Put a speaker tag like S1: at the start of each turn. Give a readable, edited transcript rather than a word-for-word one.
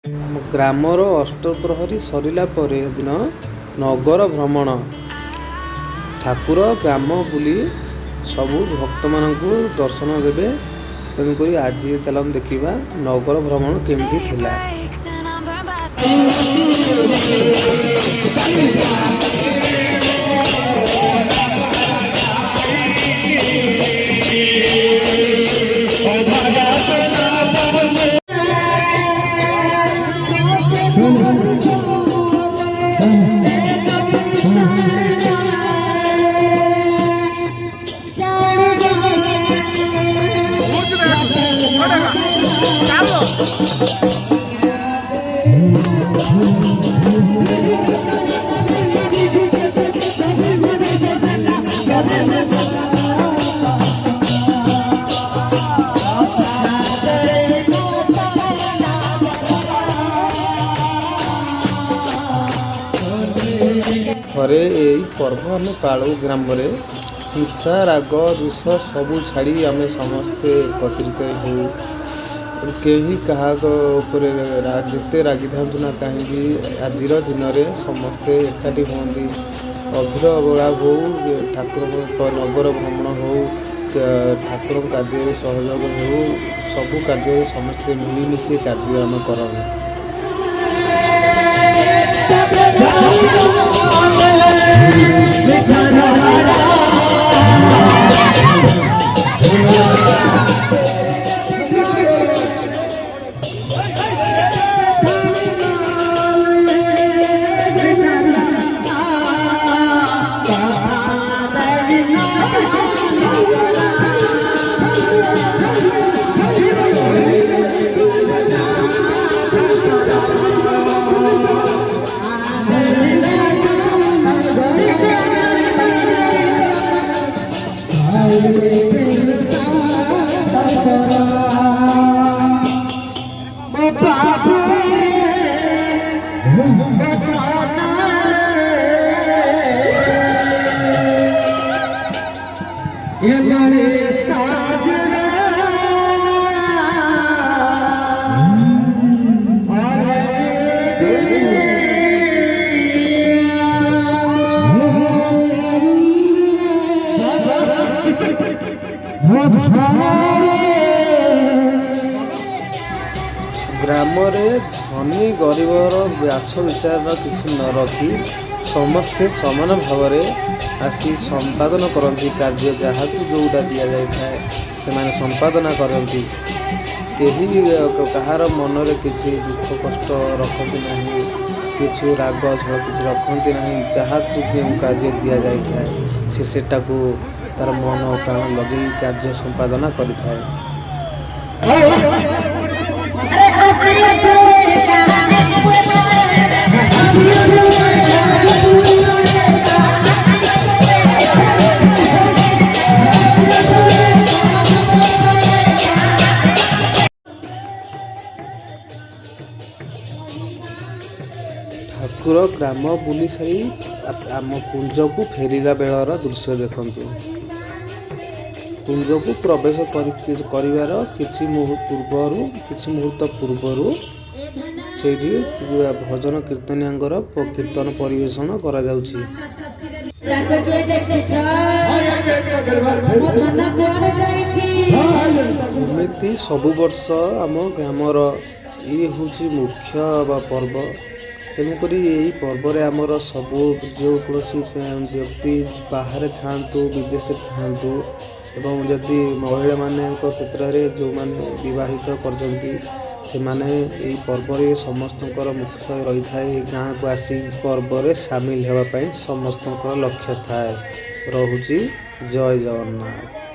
S1: ଗ୍ରାମର ଅଷ୍ଟପ୍ରହରୀ ସରିଲା ପରେ ଦିନ ନଗର ଭ୍ରମଣ। ଠାକୁର ଗ୍ରାମ ବୁଲି ସବୁ ଭକ୍ତମାନଙ୍କୁ ଦର୍ଶନ ଦେବେ। ତେଣୁକରି ଆଜି ଚାଲନ୍ତୁ ଦେଖିବା ନଗର ଭ୍ରମଣ କେମିତି ଥିଲା। ଥରେ ଏହି ପର୍ବ ଆମେ ପାଳୁ ଗ୍ରାମରେ। ହିଂସା ରାଗ ରୁଷ ସବୁ ଛାଡ଼ି ଆମେ ସମସ୍ତେ ଏକତ୍ରିତ ହେଉ। କେହି କାହା ଉପରେ ଯେତେ ରାଗିଥାନ୍ତୁ ନା କାହିଁକି ଆଜିର ଦିନରେ ସମସ୍ତେ ଏକାଠି ହୁଅନ୍ତି। ଅଭିର ବେଳା ହଉ, ଠାକୁରଙ୍କ ନଗର ଭ୍ରମଣ ହଉ, ଠାକୁରଙ୍କ କାର୍ଯ୍ୟରେ ସହଯୋଗ ହେଉ, ସବୁ କାର୍ଯ୍ୟରେ ସମସ୍ତେ ମିଳିମିଶି କାର୍ଯ୍ୟ ଆମେ କରୁ। ଗ୍ରାମରେ ଧନୀ ଗରିବର ବାଛ ବିଚାର କିଛି ନ ରଖି ସମସ୍ତେ ସମାନ ଭାବରେ ଆସି ସମ୍ପାଦନ କରନ୍ତି କାର୍ଯ୍ୟ। ଯାହାକୁ ଯେଉଁଟା ଦିଆଯାଇଥାଏ ସେମାନେ ସମ୍ପାଦନା କରନ୍ତି। କେହି କାହାର ମନରେ କିଛି ଦୁଃଖ କଷ୍ଟ ରଖନ୍ତି ନାହିଁ, କିଛି ରାଗ ଝଡ଼ କିଛି ରଖନ୍ତି ନାହିଁ। ଯାହାକୁ ଯେଉଁ କାର୍ଯ୍ୟ ଦିଆଯାଇଥାଏ ସେଟାକୁ ତାର ମନ ପ୍ରାଣ ଲଗେଇ କାର୍ଯ୍ୟ ସମ୍ପାଦନା କରିଥାଏ। ଠାକୁର ଗ୍ରାମ ବୁଲି ସାରି ଆମ କୁଞ୍ଜକୁ ଫେରିଲା ବେଳର ଦୃଶ୍ୟ ଦେଖନ୍ତୁ। କୁଞ୍ଜକୁ ପ୍ରବେଶ କରିବାର କିଛି ମୁହୂର୍ତ୍ତ ପୂର୍ବରୁ ସେଇଠି ଭଜନ କୀର୍ତ୍ତନୀୟଙ୍କର କୀର୍ତ୍ତନ ପରିବେଷଣ କରାଯାଉଛି। ଏମିତି ସବୁ ବର୍ଷ ଆମ ଗ୍ରାମର ଇଏ ହେଉଛି ମୁଖ୍ୟ ବା ପର୍ବ। ତେଣୁକରି ଏହି ପର୍ବରେ ଆମର ସବୁ ଯେକୌଣସି ବ୍ୟକ୍ତି ବାହାରେ ଥାଆନ୍ତୁ, ବିଦେଶରେ ଥାଆନ୍ତୁ, ଏବଂ ଯଦି ମହିଳାମାନଙ୍କ କ୍ଷେତ୍ରରେ ଯେଉଁମାନେ ବିବାହିତ କରିଛନ୍ତି ସେମାନେ ଏହି ପର୍ବରେ ସମସ୍ତଙ୍କର ମୁଖ୍ୟ ରହିଥାଏ। ଗାଁକୁ ଆସି ପର୍ବରେ ସାମିଲ ହେବା ପାଇଁ ସମସ୍ତଙ୍କର ଲକ୍ଷ୍ୟ ଥାଏ। ରହୁଛି ଜୟ ଜଗନ୍ନାଥ।